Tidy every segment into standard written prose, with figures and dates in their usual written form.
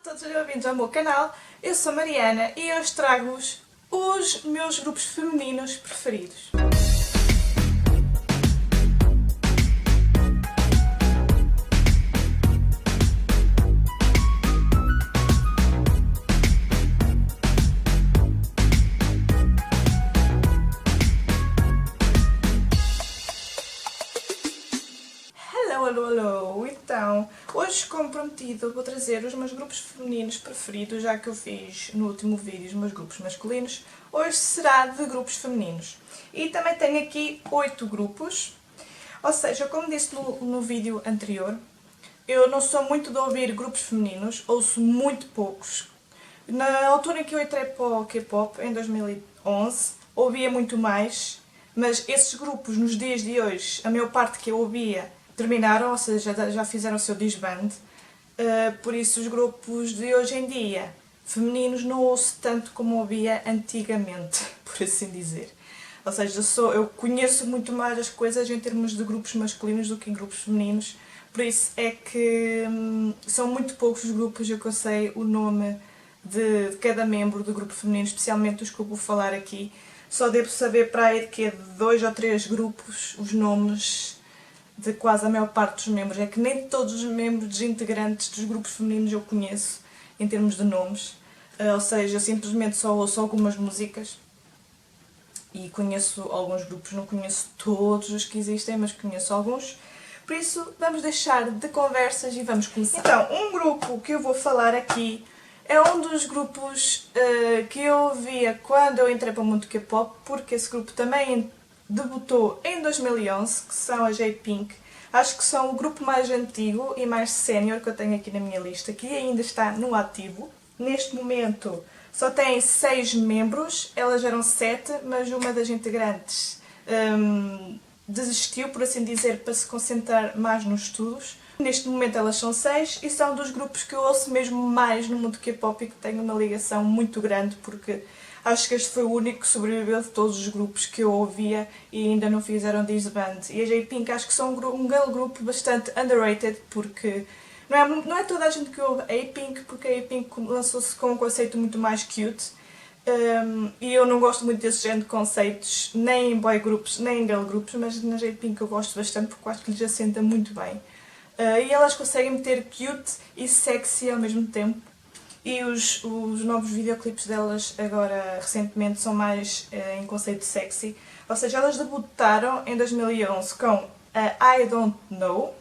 todos bem-vindos ao meu canal. Eu sou Mariana e hoje trago-vos os meus grupos femininos preferidos. Alô! Então, hoje, como prometido, vou trazer os meus grupos femininos preferidos, já que eu fiz no último vídeo os meus grupos masculinos. Hoje será de grupos femininos. E também tenho aqui 8 grupos, ou seja, como disse no vídeo anterior, eu não sou muito de ouvir grupos femininos, ouço muito poucos. Na altura em que eu entrei para o K-pop, em 2011, ouvia muito mais, mas esses grupos, nos dias de hoje, a maior parte que eu ouvia terminaram, ou seja, já fizeram o seu disband, por isso os grupos de hoje em dia, femininos, não ouço tanto como ouvia antigamente, por assim dizer. Ou seja, eu conheço muito mais as coisas em termos de grupos masculinos do que em grupos femininos, por isso é que são muito poucos os grupos que eu sei o nome de cada membro do grupo feminino, especialmente os que eu vou falar aqui. Só devo saber para aí de 2 ou 3 grupos os nomes de quase a maior parte dos membros. É que nem todos os membros integrantes dos grupos femininos eu conheço em termos de nomes, ou seja, eu simplesmente só ouço algumas músicas e conheço alguns grupos, não conheço todos os que existem, mas conheço alguns. Por isso vamos deixar de conversas e vamos começar. Então, um grupo que eu vou falar aqui é um dos grupos que eu ouvia quando eu entrei para o mundo K-pop, porque esse grupo também debutou em 2011, que são a J-Pink. Acho que são o grupo mais antigo e mais sénior que eu tenho aqui na minha lista, que ainda está no ativo. Neste momento só tem 6 membros, elas eram 7, mas uma das integrantes desistiu, por assim dizer, para se concentrar mais nos estudos. Neste momento elas são 6 e são dos grupos que eu ouço mesmo mais no mundo K-pop e que tenho uma ligação muito grande, porque acho que este foi o único que sobreviveu de todos os grupos que eu ouvia e ainda não fizeram disband. E a J-Pink acho que são um girl group bastante underrated, porque não é toda a gente que ouve a J-Pink, porque a J-Pink lançou-se com um conceito muito mais cute. E eu não gosto muito desse género de conceitos, nem em boy groups, nem em girl groups, mas na J-Pink eu gosto bastante porque acho que lhes assenta muito bem. E elas conseguem meter cute e sexy ao mesmo tempo. E os novos videoclipes delas agora, recentemente, são mais em conceito sexy. Ou seja, elas debutaram em 2011 com a I Don't Know.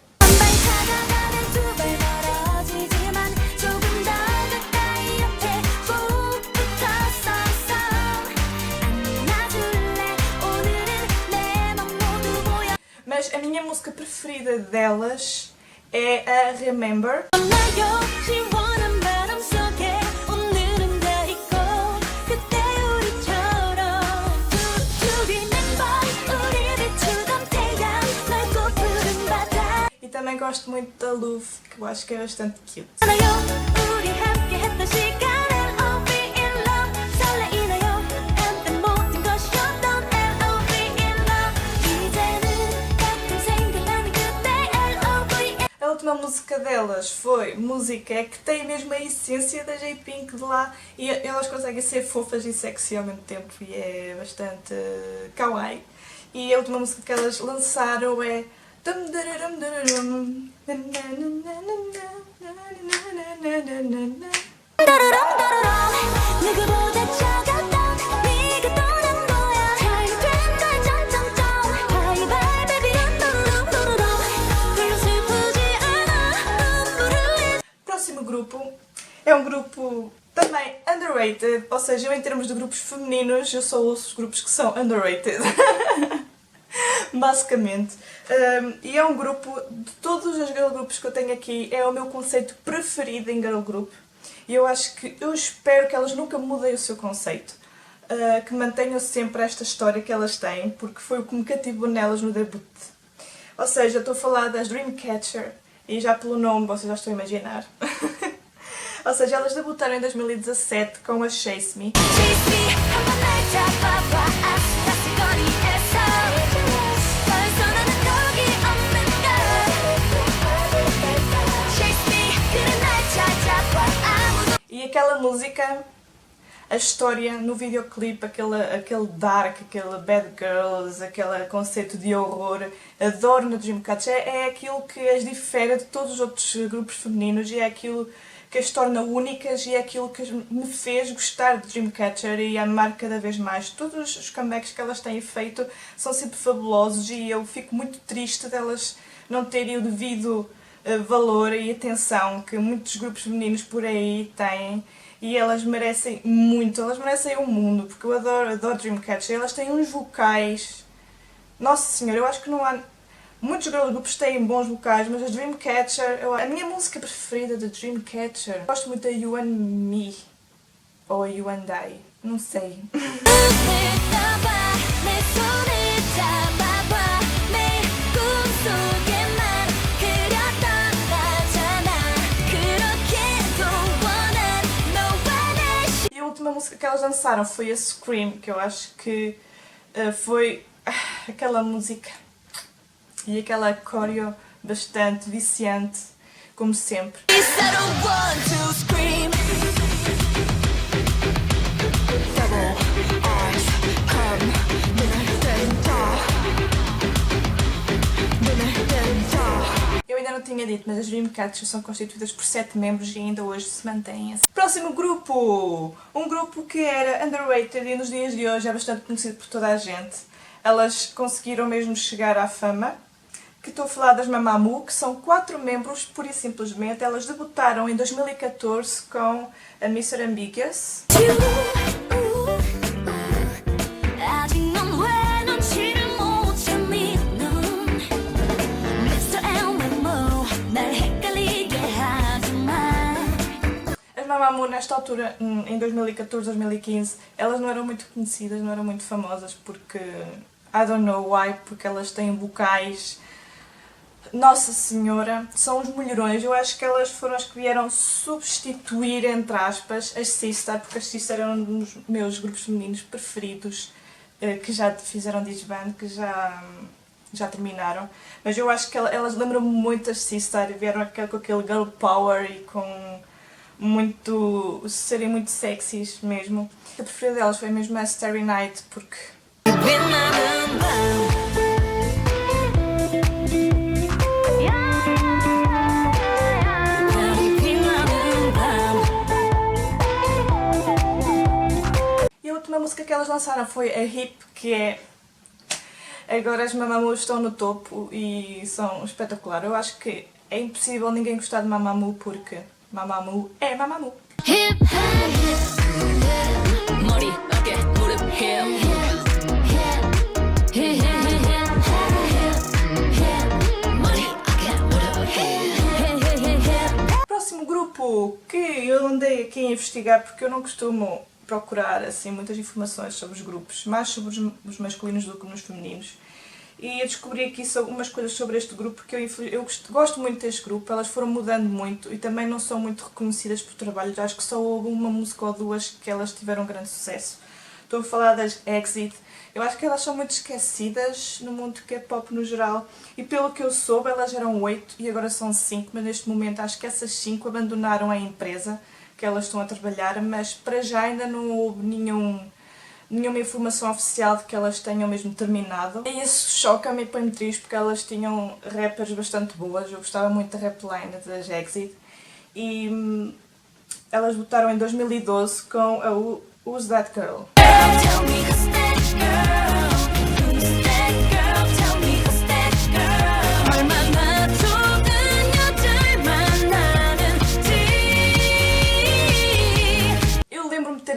Mas a minha música preferida delas é a Remember. Também gosto muito da Love, que eu acho que é bastante cute. A última música delas foi Música, que tem mesmo a essência da J-Pink de lá, e elas conseguem ser fofas e sexy ao mesmo tempo e é bastante kawaii. E a última música que elas lançaram é Próximo grupo é um grupo também underrated, ou seja, eu em termos de grupos femininos eu só ouço os grupos que são underrated. Basicamente. E é um grupo, de todos os girl groups que eu tenho aqui, é o meu conceito preferido em girl group. E eu espero que elas nunca mudem o seu conceito. Que mantenham sempre esta história que elas têm, porque foi o que me cativou nelas no debut. Ou seja, estou a falar das Dreamcatcher, e já pelo nome vocês já estão a imaginar. Ou seja, elas debutaram em 2017 com a Chase Me. E aquela música, a história no videoclipe, aquele dark, aquele bad girls, aquele conceito de horror, adoro no Dreamcatcher, é aquilo que as difere de todos os outros grupos femininos e é aquilo que as torna únicas e é aquilo que me fez gostar de Dreamcatcher e amar cada vez mais. Todos os comebacks que elas têm feito são sempre fabulosos e eu fico muito triste delas não terem o devido valor e atenção que muitos grupos femininos por aí têm. E elas merecem muito, elas merecem o mundo, porque eu adoro Dreamcatcher. Elas têm uns vocais. Nossa senhora, eu acho que não há. Muitos grupos têm bons vocais, mas a Dreamcatcher. A minha música preferida de Dreamcatcher. Gosto muito da You and Me. Ou You and I. Não sei. A última música que elas lançaram foi a Scream, que eu acho que foi aquela música e aquela coreo bastante viciante, como sempre. Eu ainda não tinha dito, mas as Dreamcatcher são constituídas por 7 membros e ainda hoje se mantêm assim. Próximo grupo! Um grupo que era underrated e nos dias de hoje é bastante conhecido por toda a gente. Elas conseguiram mesmo chegar à fama. Que estou a falar das Mamamoo, que são 4 membros, pura e simplesmente. Elas debutaram em 2014 com a Mr. Ambiguous. Mamamoo nesta altura, em 2014, 2015, elas não eram muito conhecidas, não eram muito famosas porque, I don't know why, porque elas têm vocais, Nossa Senhora, são os mulherões. Eu acho que elas foram as que vieram substituir, entre aspas, as Sistar, porque as Sistar eram um dos meus grupos femininos preferidos, que já fizeram disband, que já terminaram, mas eu acho que elas lembram-me muito das Sistar, vieram com aquele girl power e com serem muito sexys mesmo. A preferida delas foi mesmo a Starry Night, porque e a última música que elas lançaram foi a Hip, que é... Agora as Mamamoo estão no topo e são espetaculares. Eu acho que é impossível ninguém gostar de Mamamoo porque Mamamoo é Mamamoo. Próximo grupo que eu andei aqui a investigar porque eu não costumo procurar assim muitas informações sobre os grupos, mais sobre os masculinos do que nos femininos. E eu descobri aqui algumas coisas sobre este grupo, porque eu gosto muito deste grupo. Elas foram mudando muito e também não são muito reconhecidas por trabalhos. Acho que só houve uma música ou duas que elas tiveram grande sucesso. Estou a falar das Exit. Eu acho que elas são muito esquecidas no mundo K-pop no geral. E pelo que eu soube, elas eram 8 e agora são 5, mas neste momento acho que essas 5 abandonaram a empresa que elas estão a trabalhar, mas para já ainda não houve nenhuma informação oficial de que elas tenham mesmo terminado. E isso choca-me e põe-me triste porque elas tinham rappers bastante boas. Eu gostava muito da rapline das Exit. E elas votaram em 2012 com a Who's That Girl.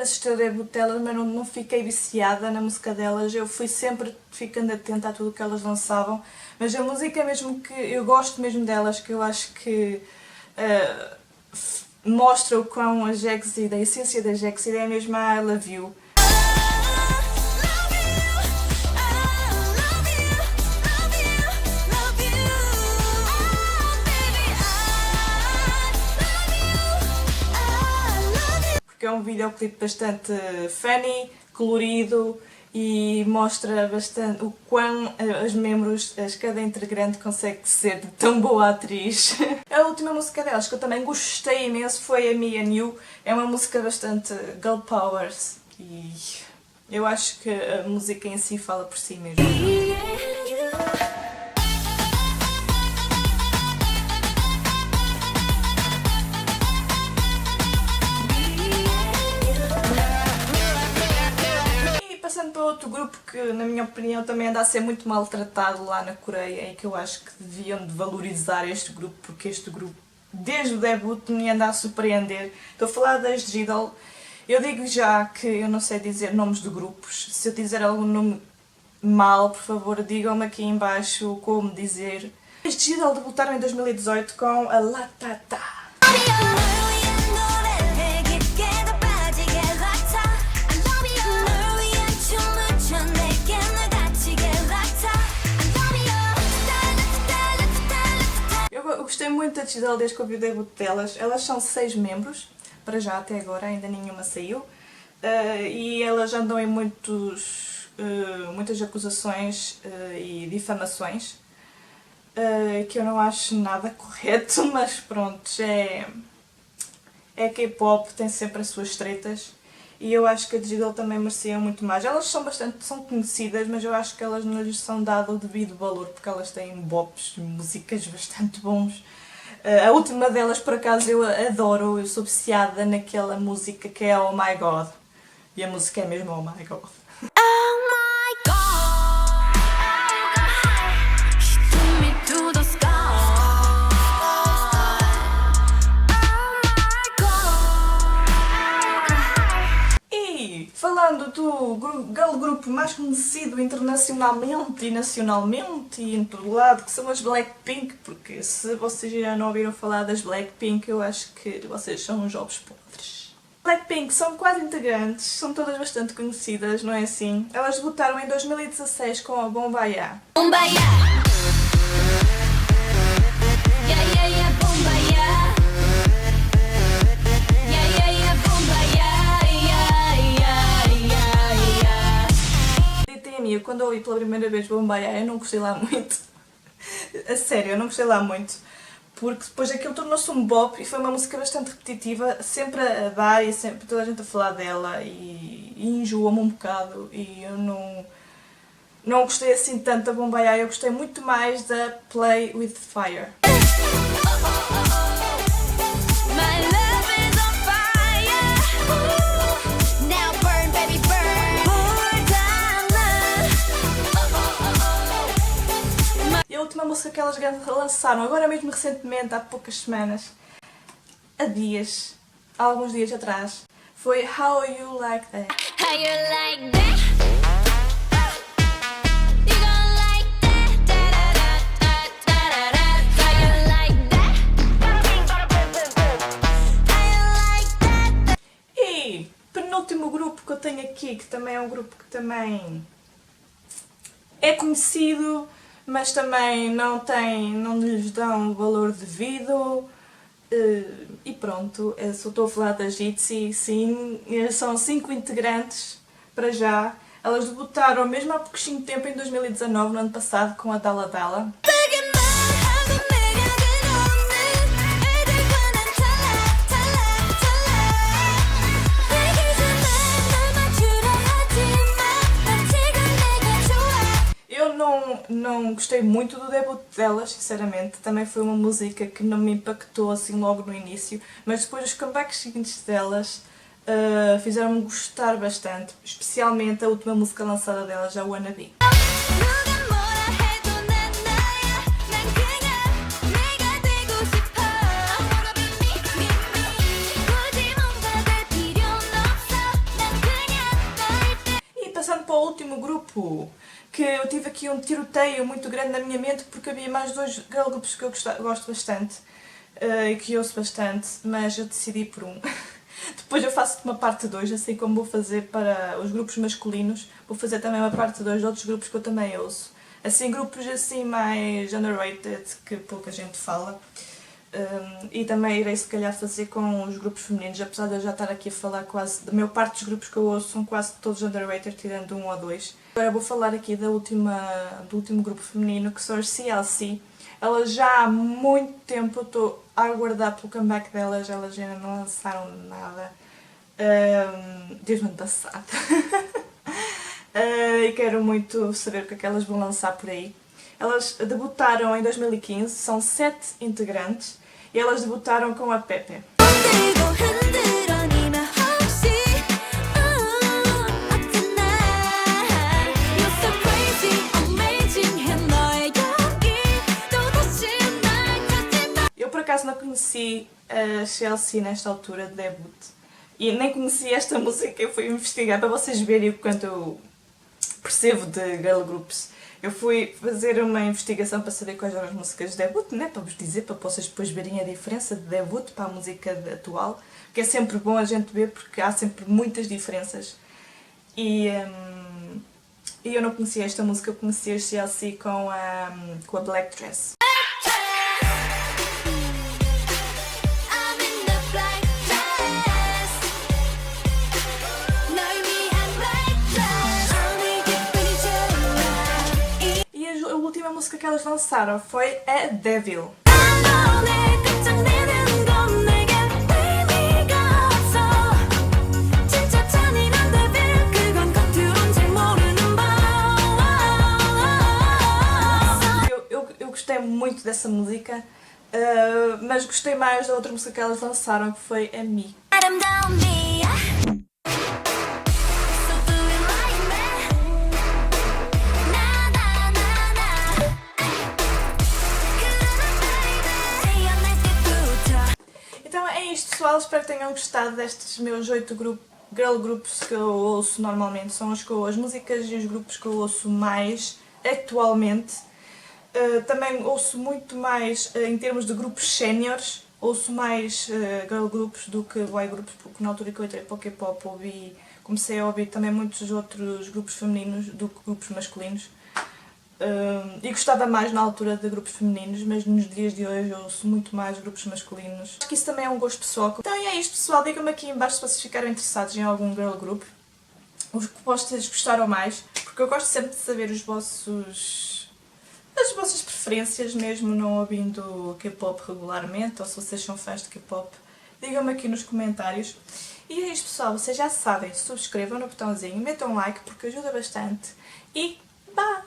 Assisti a debut delas, mas não fiquei viciada na música delas. Eu fui sempre ficando atenta a tudo que elas lançavam, mas a música mesmo que eu gosto mesmo delas, que eu acho que mostra o quão a Jaxid, a essência da Jaxid é mesmo a I Love You. É um videoclipe bastante funny, colorido e mostra bastante o quão os membros, cada integrante consegue ser de tão boa atriz. A última música delas que eu também gostei imenso foi a Me and You. É uma música bastante girl powers e eu acho que a música em si fala por si mesmo. Passando para outro grupo que, na minha opinião, também anda a ser muito maltratado lá na Coreia e que eu acho que deviam de valorizar este grupo, porque este grupo, desde o debut, me anda a surpreender. Estou a falar das G-Idol. Eu digo já que eu não sei dizer nomes de grupos. Se eu dizer algum nome mal, por favor, digam-me aqui em baixo como dizer. As G-Idol debutaram em 2018 com a Latata. Eu gostei muito da G-Idol desde que eu vi o debut delas. Elas são 6 membros, para já até agora, ainda nenhuma saiu. E elas andam em muitas acusações e difamações, que eu não acho nada correto, mas pronto, é K-pop, tem sempre as suas tretas. E eu acho que a G-Idol também mereciam muito mais. Elas são conhecidas, mas eu acho que elas não lhes são dado o devido valor, porque elas têm bops, músicas bastante bons. A última delas, por acaso, eu adoro, eu sou viciada naquela música que é Oh My God. E a música é mesmo Oh My God. Falando do girl group mais conhecido internacionalmente e nacionalmente e em todo lado, que são as Blackpink, porque se vocês já não ouviram falar das Blackpink, eu acho que vocês são uns jovens podres. Blackpink são 4 integrantes, são todas bastante conhecidas, não é assim? Elas debutaram em 2016 com a Boombayah. Quando eu ouvi pela primeira vez Boombayah, eu não gostei lá muito. A sério, eu não gostei lá muito. Porque depois aquilo tornou-se um bop e foi uma música bastante repetitiva, sempre a dar e sempre toda a gente a falar dela e enjoou-me um bocado e eu não gostei assim tanto da Boombayah, eu gostei muito mais da Play With Fire. E a última música que elas lançaram, agora mesmo recentemente, há poucas semanas, há alguns dias atrás, foi How You Like That. How you like that? You gonna like that? How you like that? E penúltimo grupo que eu tenho aqui, que também é um grupo que também é conhecido, mas também não lhes dão o valor devido. E pronto, eu só estou a falar da Jitsi, sim, são 5 integrantes para já. Elas debutaram mesmo há pouquinho tempo, em 2019, no ano passado, com a Dalla Dalla. Não gostei muito do debut delas, sinceramente. Também foi uma música que não me impactou assim logo no início, mas depois os comebacks seguintes delas fizeram-me gostar bastante, especialmente a última música lançada delas, a Wannabe. E passando para o último grupo, que eu tive aqui um tiroteio muito grande na minha mente porque havia mais 2 girl groups que eu gosto bastante e que ouço bastante, mas eu decidi por um. Depois eu faço uma parte 2, assim como vou fazer para os grupos masculinos, vou fazer também uma parte 2 de outros grupos que eu também ouço. Assim, grupos assim mais underrated, que pouca gente fala. e também irei se calhar fazer com os grupos femininos, apesar de eu já estar aqui a falar quase da maior parte dos grupos que eu ouço, são quase todos underrated, tirando um ou dois. Agora vou falar aqui do último grupo feminino, que são as CLC. Elas já há muito tempo eu estou a aguardar pelo comeback delas, elas ainda não lançaram nada desde o ano passado. E quero muito saber o que é que elas vão lançar por aí. Elas debutaram em 2015, são 7 integrantes e elas debutaram com a Pepe. Eu por acaso não conheci a Chelsea nesta altura de debut e nem conheci esta música, eu fui investigar para vocês verem o quanto eu percebo de girl groups. Eu fui fazer uma investigação para saber quais eram as músicas de debut, né? Para vos dizer, para vocês depois verem a diferença de debut para a música atual, que é sempre bom a gente ver porque há sempre muitas diferenças. E eu não conhecia esta música, eu conhecia a Chelsea com a Black Dress. A última música que elas lançaram foi a Devil. Eu gostei muito dessa música, mas gostei mais da outra música que elas lançaram, que foi a Me. Então é isto, pessoal, espero que tenham gostado destes meus 8 girl groups que eu ouço normalmente. São as músicas e os grupos que eu ouço mais atualmente. Também ouço muito mais em termos de grupos séniores, ouço mais girl groups do que boy groups, porque na altura que eu entrei para o K-pop comecei a ouvir também muitos outros grupos femininos do que grupos masculinos. E gostava mais na altura de grupos femininos, mas nos dias de hoje eu ouço muito mais grupos masculinos. Acho que isso também é um gosto pessoal. Então é isto, pessoal, digam-me aqui em baixo se vocês ficaram interessados em algum girl group, os que vocês gostaram mais, porque eu gosto sempre de saber as vossas preferências, mesmo não ouvindo K-pop regularmente, ou se vocês são fãs de K-pop, digam-me aqui nos comentários. E é isto, pessoal, vocês já sabem, subscrevam no botãozinho, metam um like porque ajuda bastante e bye!